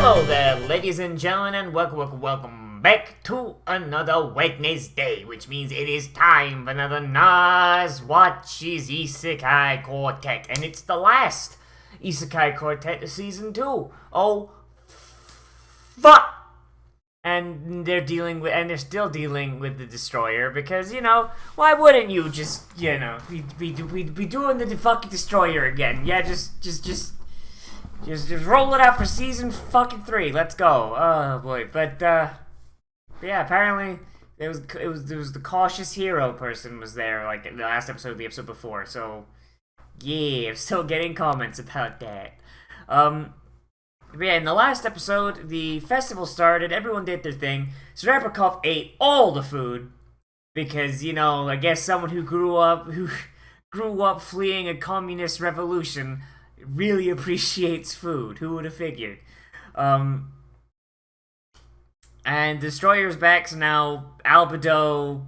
Hello there, ladies and gentlemen, and welcome back to another Wednesday, which means it is time for another Nozz Watches Isekai Quartet, and it's the last Isekai Quartet of Season 2. Oh, fuck! And they're still dealing with the Destroyer, because, why wouldn't you just, be doing the fucking Destroyer again? Yeah, just roll it out for season fucking 3. Let's go. Oh boy. But yeah, apparently there was the cautious hero person was there, like in the last episode, the episode before. So yeah, I'm still getting comments about that. But yeah, in the last episode, the festival started. Everyone did their thing. Srebrakov ate all the food because I guess someone who grew up fleeing a communist revolution really appreciates food. Who would have figured? And Destroyer's back, so now Albedo,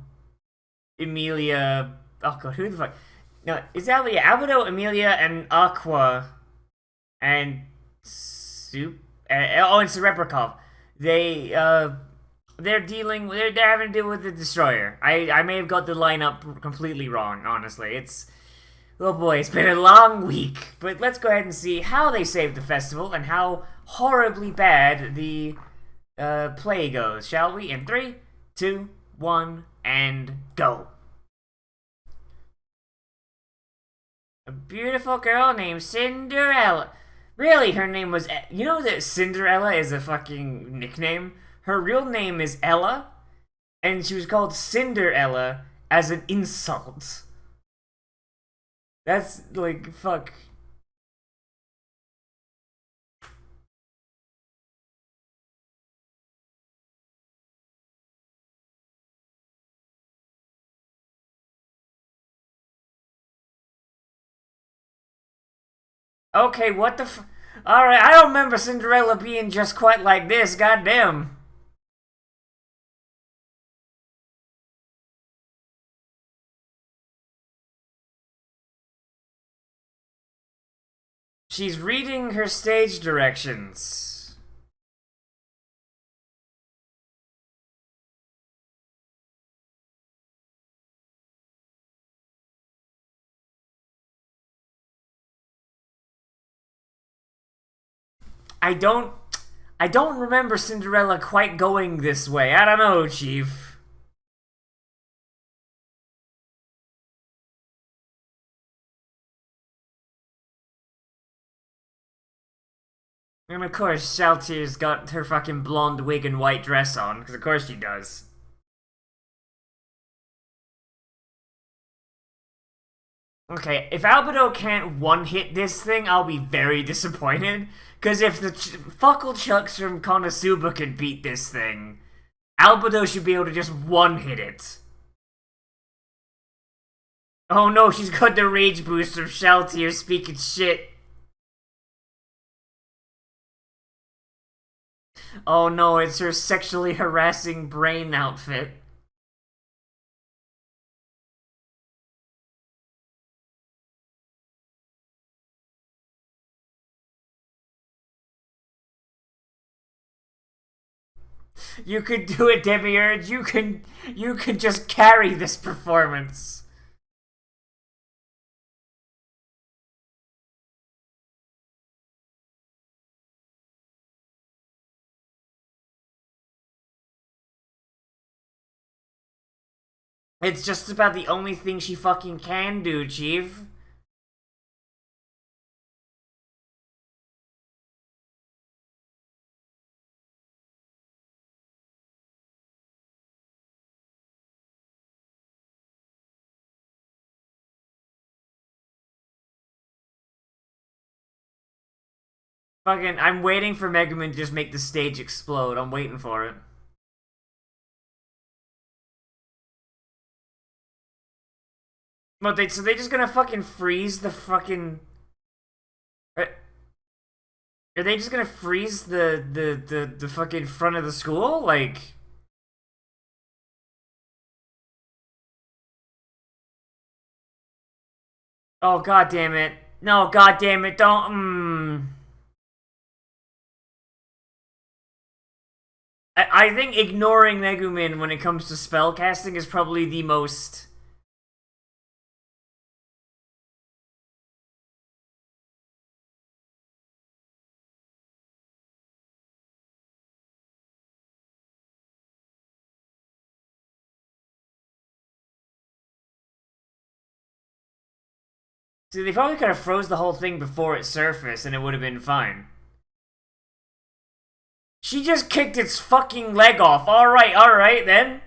Emilia. Oh god, who the fuck? No, is that Albedo, Emilia, and Aqua, and Soup. And Serebrakov. They're having to deal with the Destroyer. I may have got the lineup completely wrong. Honestly, oh boy, it's been a long week. But let's go ahead and see how they saved the festival and how horribly bad the play goes, shall we? In 3, 2, 1, and go. A beautiful girl named Cinderella. Really, her name was... You know that Cinderella is a fucking nickname? Her real name is Ella, and she was called Cinderella as an insult. That's, like, fuck. Okay, what the f... Alright, I don't remember Cinderella being just quite like this, goddamn. She's reading her stage directions. I don't remember Cinderella quite going this way. I don't know, Chief. And of course, Shaltier's got her fucking blonde wig and white dress on, because of course she does. Okay, if Albedo can't one-hit this thing, I'll be very disappointed. Because if the Fuckle Chucks from Konosuba can beat this thing, Albedo should be able to just one-hit it. Oh no, she's got the rage boost from Shaltier speaking shit. Oh no, it's her sexually harassing brain outfit. You could do it, Demiurge. You can just carry this performance. It's just about the only thing she fucking can do, Chief. Fucking, I'm waiting for Megaman to just make the stage explode. I'm waiting for it. But so they just gonna fucking freeze the fucking... Are they just gonna freeze the fucking front of the school? Like... Oh, god damn it. No, god damn it, don't... I think ignoring Megumin when it comes to spellcasting is probably the most... See, they probably could have froze the whole thing before it surfaced and it would have been fine. She just kicked its fucking leg off. Alright then.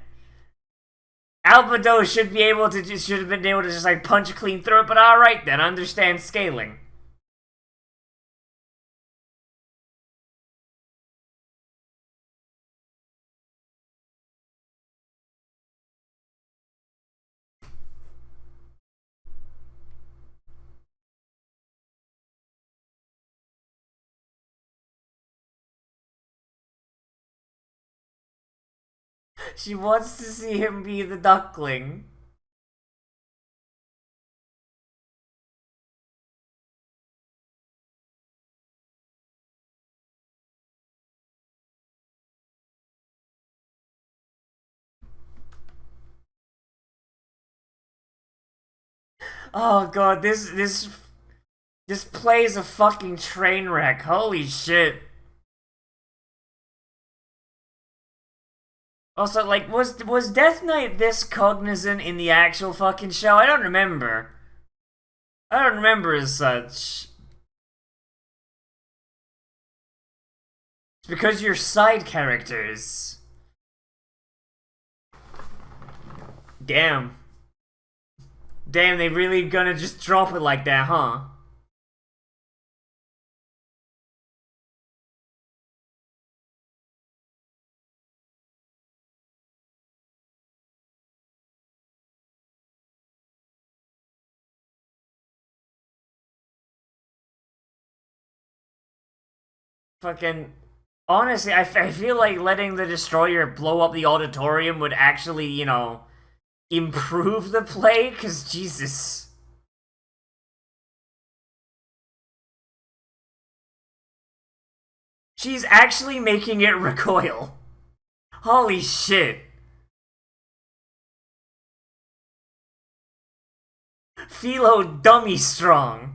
Albedo should have been able to just like punch clean through it, but alright then, understand scaling. She wants to see him be the duckling. Oh god, this plays a fucking train wreck. Holy shit. Also, like, was Death Knight this cognizant in the actual fucking show? I don't remember. I don't remember as such. It's because you're side characters. Damn. Damn, they really gonna just drop it like that, huh? Fucking... Honestly, I feel like letting the Destroyer blow up the auditorium would actually, you know, improve the play, because Jesus. She's actually making it recoil. Holy shit. Philo dummy strong.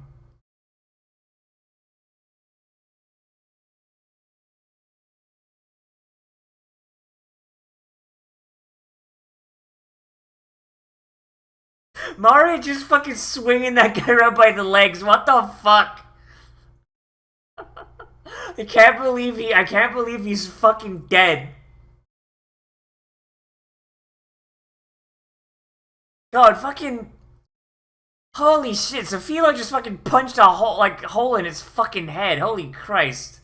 Mario just fucking swinging that guy around by the legs. What the fuck? I can't believe he's fucking dead. God, fucking... Holy shit, so Philo just fucking punched a hole in his fucking head. Holy Christ.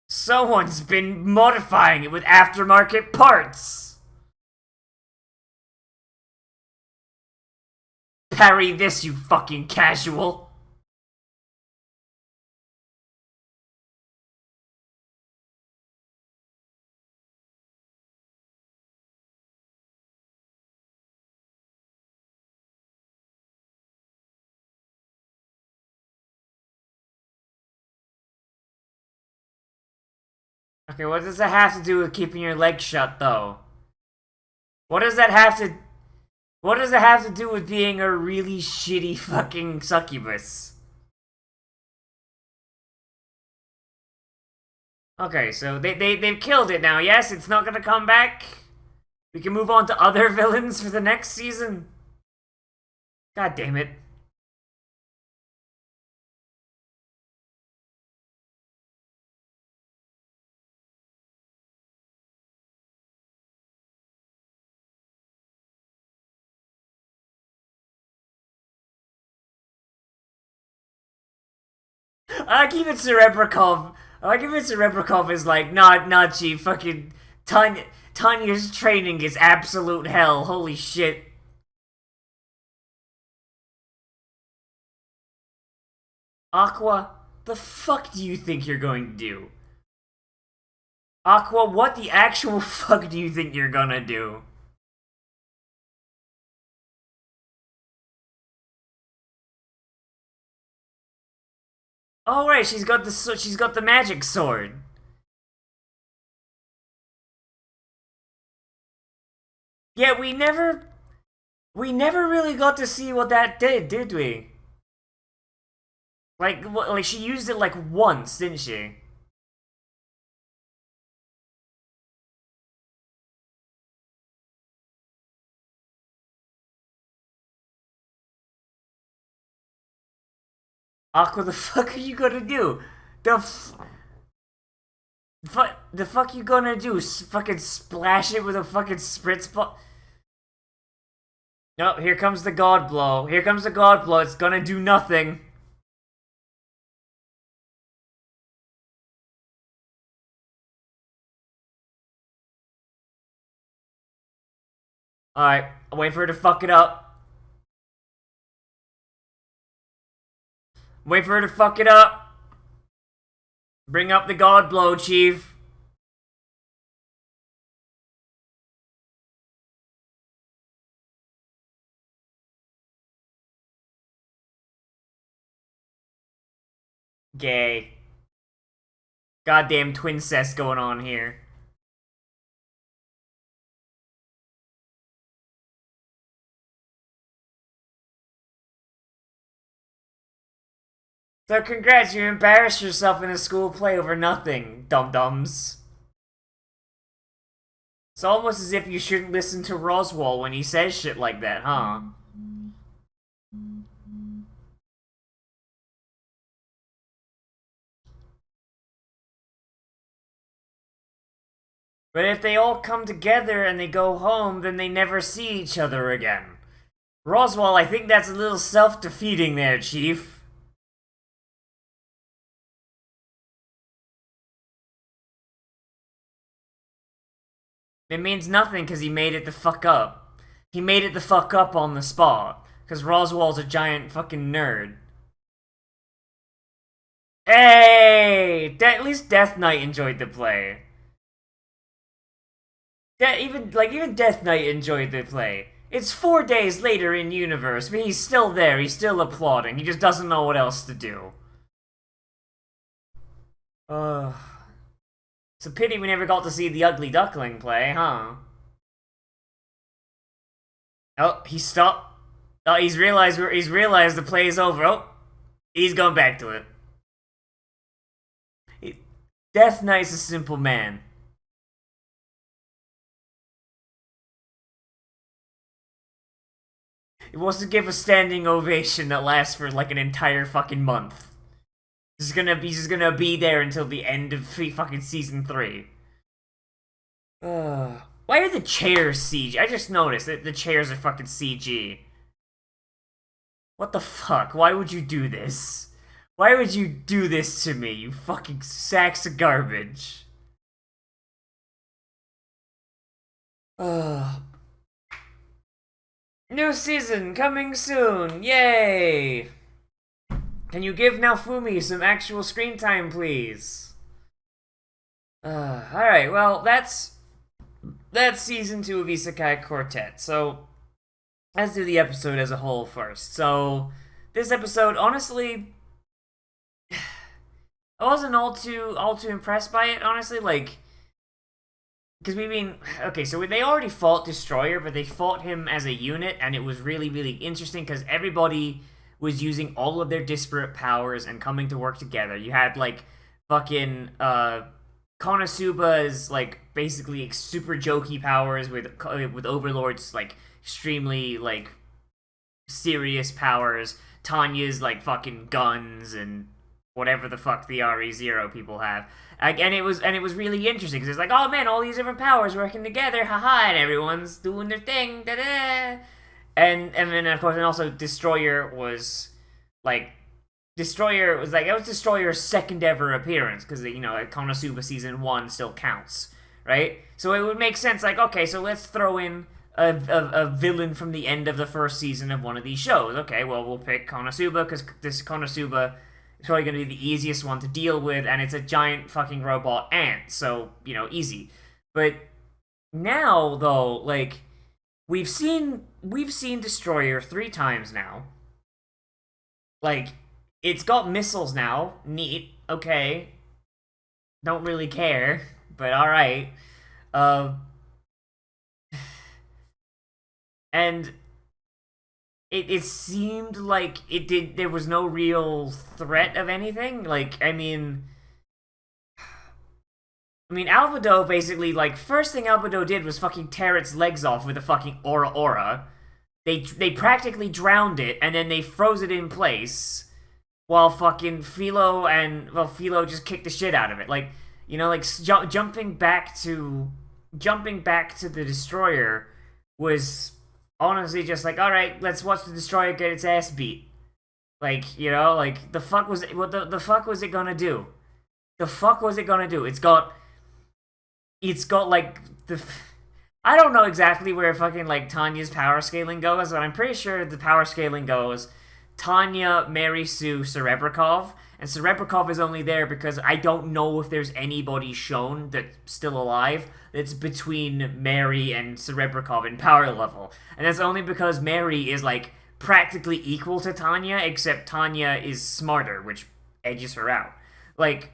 Someone's been modifying it with aftermarket parts. Parry this, you fucking casual. Okay, what does that have to do with keeping your legs shut, though? What does that have to... What does it have to do with being a really shitty fucking succubus? Okay, so they've killed it now, yes? It's not gonna come back? We can move on to other villains for the next season? God damn it. I give it Cerebrikov. I give it Cerebrikov is like, nah, Chief. Fucking Tanya's training is absolute hell. Holy shit. Aqua, the fuck do you think you're going to do? Aqua, what the actual fuck do you think you're gonna do? Oh right, she's got the magic sword. Yeah, we never really got to see what that did we? Like she used it like once, didn't she? Aqua, the fuck are you gonna do? The fuck you gonna do? Fucking splash it with a fucking spritz ball? No, here comes the god blow. Here comes the god blow. It's gonna do nothing. Alright, I'll wait for her to fuck it up. Wait for her to fuck it up. Bring up the god blow, chief. Gay. Goddamn twincest going on here. So congrats, you embarrassed yourself in a school play over nothing, dum-dums. It's almost as if you shouldn't listen to Roswell when he says shit like that, huh? But if they all come together and they go home, then they never see each other again. Roswell, I think that's a little self-defeating there, Chief. It means nothing because he made it the fuck up. He made it the fuck up on the spot. Because Roswell's a giant fucking nerd. Hey! At least Death Knight enjoyed the play. Even Death Knight enjoyed the play. It's 4 days later in universe, but he's still there. He's still applauding. He just doesn't know what else to do. It's a pity we never got to see the Ugly Duckling play, huh? Oh, he stopped. Oh, he's realized the play is over. Oh, he's going back to it. Death Knight's a simple man. He wants to give a standing ovation that lasts for like an entire fucking month. He's just gonna be there until the end of fucking season 3. Why are the chairs CG? I just noticed that the chairs are fucking CG. What the fuck? Why would you do this? Why would you do this to me, you fucking sacks of garbage? New season coming soon! Yay! Can you give Naofumi some actual screen time, please? Alright, well, that's season 2 of Isekai Quartet. So, let's do the episode as a whole first. So, this episode, honestly, I wasn't all too impressed by it, honestly, like, because okay, so they already fought Destroyer, but they fought him as a unit, and it was really, really interesting, because everybody was using all of their disparate powers and coming to work together. You had, like, fucking, Konosuba's, like, basically super jokey powers with Overlord's, like, extremely, like, serious powers. Tanya's, like, fucking guns and whatever the fuck the RE0 people have. And it was really interesting, because it's like, oh man, all these different powers working together, haha, and everyone's doing their thing, da-da! And then, of course, and also Destroyer was that was Destroyer's second ever appearance, because, you know, Konosuba Season 1 still counts, right? So it would make sense, like, okay, so let's throw in a villain from the end of the first season of one of these shows. Okay, well, we'll pick Konosuba, because this Konosuba is probably going to be the easiest one to deal with, and it's a giant fucking robot ant, so, you know, easy. But now, though, like, we've seen Destroyer 3 times now. Like, It's got missiles now. Neat. Okay. Don't really care, but alright. Uh, and it seemed like there was no real threat of anything. Like, Albedo basically, like, first thing Albedo did was fucking tear its legs off with a fucking aura. They practically drowned it, and then they froze it in place, while fucking Philo just kicked the shit out of it. Like, like, jumping back to the Destroyer was honestly just like, alright, let's watch the Destroyer get its ass beat. Like, like, the fuck was the fuck was it gonna do? The fuck was it gonna do? It's got like the I don't know exactly where fucking like Tanya's power scaling goes, but I'm pretty sure the power scaling goes Tanya, Mary Sue, Serebrakov, and Serebrakov is only there because I don't know if there's anybody shown that's still alive that's between Mary and Serebrakov in power level. And that's only because Mary is like practically equal to Tanya, except Tanya is smarter, which edges her out. Like,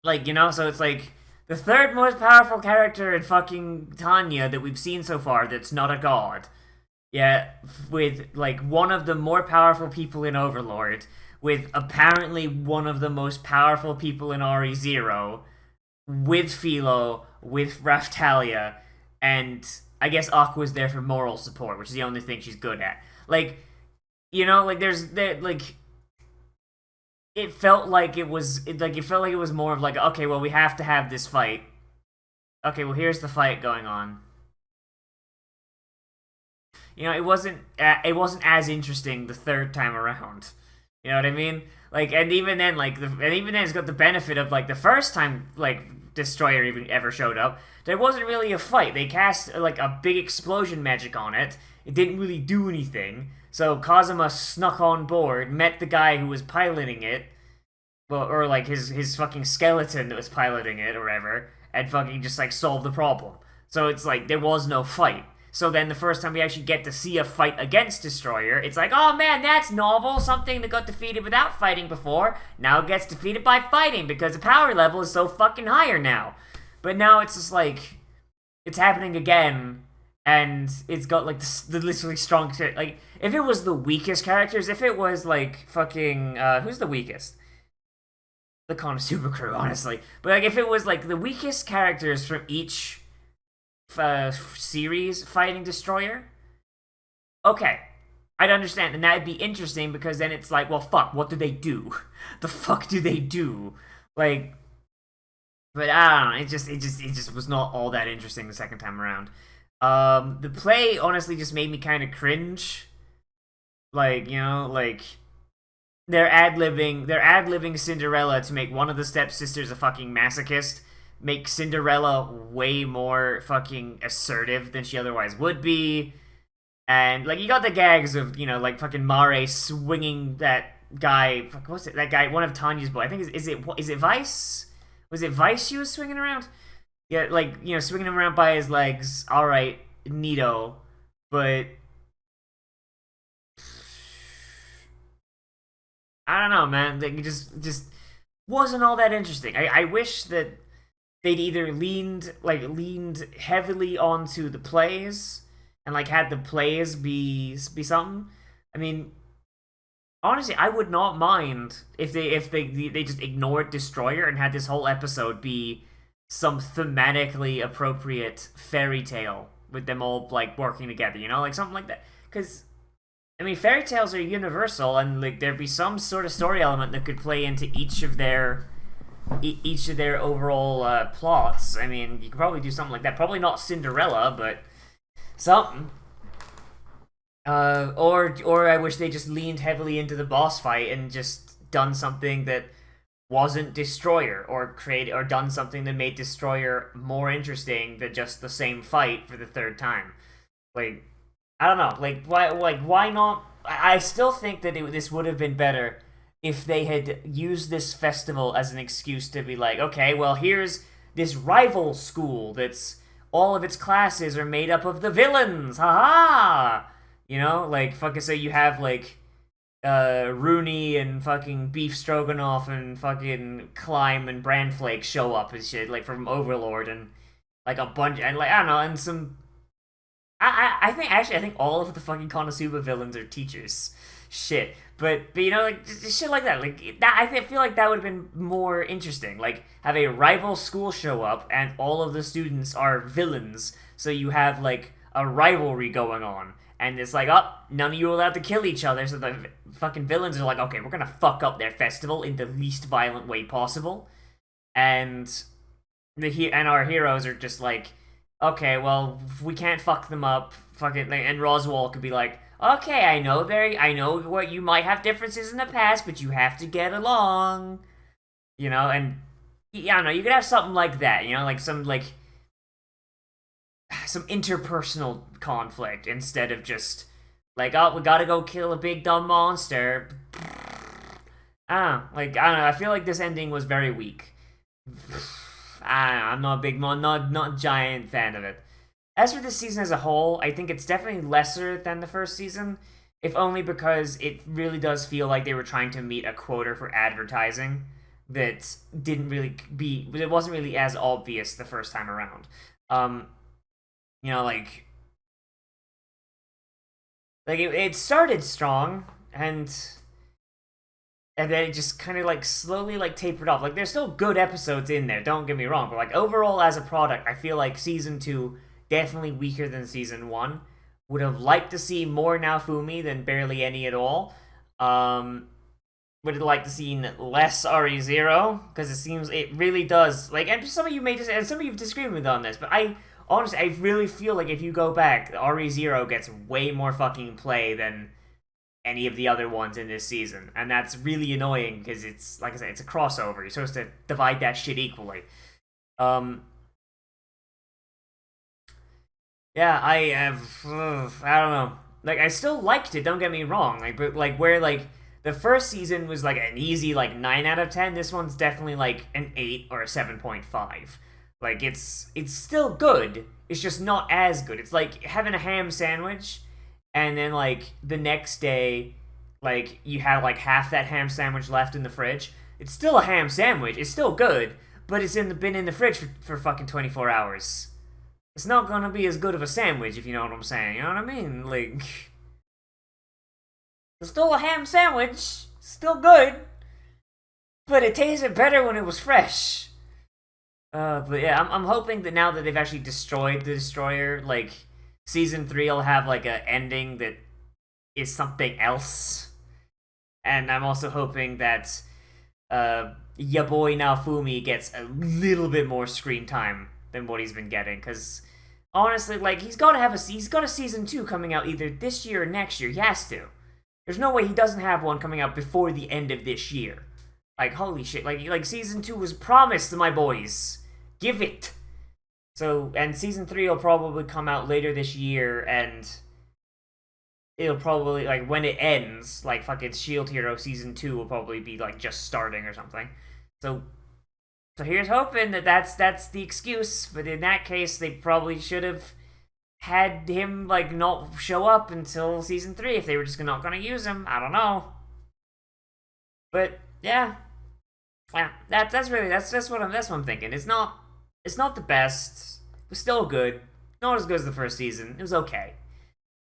so it's like the third most powerful character in fucking Tanya that we've seen so far that's not a god. Yeah, with like one of the more powerful people in Overlord, with apparently one of the most powerful people in RE0, with Philo, with Raftalia, and I guess Aqua's there for moral support, which is the only thing she's good at. Like, like it felt like it was more of like, okay, well, we have to have this fight. Okay, well, here's the fight going on. It wasn't as interesting the third time around. You know what I mean? Like, and even then it's got the benefit of like the first time like Destroyer even ever showed up, there wasn't really a fight. They cast like a big explosion magic on it. It didn't really do anything. So Kazuma snuck on board, met the guy who was piloting it, well, or like his fucking skeleton that was piloting it or whatever, and fucking just like solved the problem. So it's like there was no fight. So then the first time we actually get to see a fight against Destroyer, it's like, oh man, that's novel. Something that got defeated without fighting before now gets defeated by fighting because the power level is so fucking higher now. But now it's just like, it's happening again, and it's got like the literally strong, like, if it was the weakest characters, if it was like fucking, who's the weakest? The Konosuba crew, honestly. But like, if it was like the weakest characters from each series fighting Destroyer, okay, I'd understand, and that'd be interesting because then it's like, well, fuck, what do they do? The fuck do they do? Like, but I don't know. It just was not all that interesting the second time around. The play honestly just made me kind of cringe. Like, like they're ad-libbing Cinderella to make one of the stepsisters a fucking masochist, make Cinderella way more fucking assertive than she otherwise would be. And, like, you got the gags of, like, fucking Mare swinging that guy, what's it, that guy, one of Tanya's boys, I think, is it Vice? Was it Vice she was swinging around? Yeah, like, swinging him around by his legs, alright, neato, but I don't know, man, like, it just wasn't all that interesting. I wish that they'd either leaned heavily onto the plays and like had the plays be something. I mean, honestly, I would not mind if they just ignored Destroyer and had this whole episode be some thematically appropriate fairy tale with them all like working together, like something like that. Because I mean, fairy tales are universal, and like there'd be some sort of story element that could play into each of their overall plots. I mean, you could probably do something like that. Probably not Cinderella, but something. Or I wish they just leaned heavily into the boss fight and just done something that wasn't Destroyer, or done something that made Destroyer more interesting than just the same fight for the third time. Like, I don't know. Like, why not? I still think that this would have been better if they had used this festival as an excuse to be like, okay, well, here's this rival school that's all of its classes are made up of the villains, haha! Like, fucking, so you have, like, Rooney and fucking Beef Stroganoff and fucking Climb and Brandflake show up and shit, like from Overlord, and like a bunch, and like I don't know, and some. I think actually I think all of the fucking Konosuba villains are teachers. Shit, but you know, like just shit like that. Like that, I feel like that would have been more interesting. Like have a rival school show up and all of the students are villains, so you have like a rivalry going on. And it's like, oh, none of you are allowed to kill each other, so the fucking villains are like, okay, we're gonna fuck up their festival in the least violent way possible. And our heroes are just like, okay, well, we can't fuck them up. Fucking, and Roswell could be like, okay, I know what you might have differences in the past, but you have to get along, you know. And yeah, I don't know, you could have something like that, you know, like some interpersonal conflict instead of just like, oh, we gotta go kill a big dumb monster. I don't know. I feel like this ending was very weak. I'm not a big, not giant fan of it. As for this season as a whole, I think it's definitely lesser than the first season, if only because it really does feel like they were trying to meet a quota for advertising that it wasn't really as obvious the first time around. You know, like it started strong, and then it just kind of like slowly like tapered off. Like there's still good episodes in there, don't get me wrong, but like overall as a product, I feel like season 2 definitely weaker than season 1. Would have liked to see more Naofumi than barely any at all. Would have liked to see less RE0, because it really does, like, and some of you have disagreed with me on this, but honestly, I really feel like if you go back, RE0 gets way more fucking play than any of the other ones in this season. And that's really annoying, because it's, like I said, it's a crossover. You're supposed to divide that shit equally. Yeah, I don't know. Like, I still liked it, don't get me wrong. Like, but, like, where, like, the first season was, like, an easy, like, 9 out of 10, this one's definitely, like, an 8 or a 7.5. Like, it's still good. It's just not as good. It's like having a ham sandwich, and then, like, the next day, like, you have, like, half that ham sandwich left in the fridge. It's still a ham sandwich. It's still good, but it's been in the fridge for fucking 24 hours. It's not gonna be as good of a sandwich, if you know what I'm saying. You know what I mean? Like, it's still a ham sandwich. Still good. But it tasted better when it was fresh. But yeah, I'm hoping that now that they've actually destroyed the Destroyer, like, Season 3 will have, like, an ending that is something else. And I'm also hoping that, ya boy Naofumi gets a little bit more screen time than what he's been getting, because, honestly, like, he's got a Season 2 coming out either this year or next year. He has to. There's no way he doesn't have one coming out before the end of this year. Like, holy shit, like Season 2 was promised to my boys. Give it! So, and Season 3 will probably come out later this year, and it'll probably, like, when it ends, like, fucking Shield Hero Season 2 will probably be, like, just starting or something. So here's hoping that that's the excuse, but in that case, they probably should have had him, like, not show up until Season 3 if they were just not gonna use him. I don't know. But, yeah. Yeah, that's what I'm thinking. It's not the best. It was still good. Not as good as the first season. It was okay.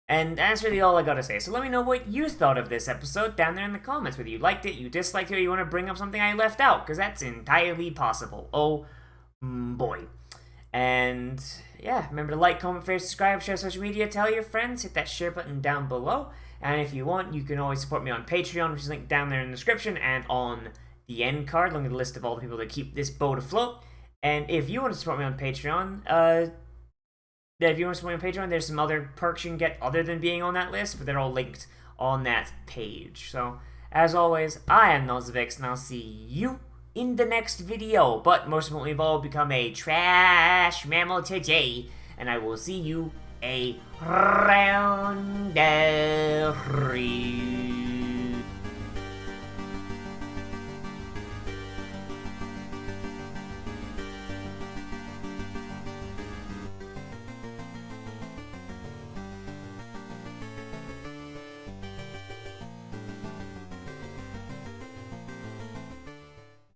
And that's really all I gotta say. So let me know what you thought of this episode down there in the comments. Whether you liked it, you disliked it, or you want to bring up something I left out, because that's entirely possible. Oh boy. And yeah, remember to like, comment, favorite, subscribe, share social media, tell your friends, hit that share button down below. And if you want, you can always support me on Patreon, which is linked down there in the description, and on the end card, along with a list of all the people that keep this boat afloat. And if you want to support me on Patreon, there's some other perks you can get other than being on that list, but they're all linked on that page. So, as always, I am Nozz, and I'll see you in the next video. But most importantly of all, become a trash mammal today, and I will see you around the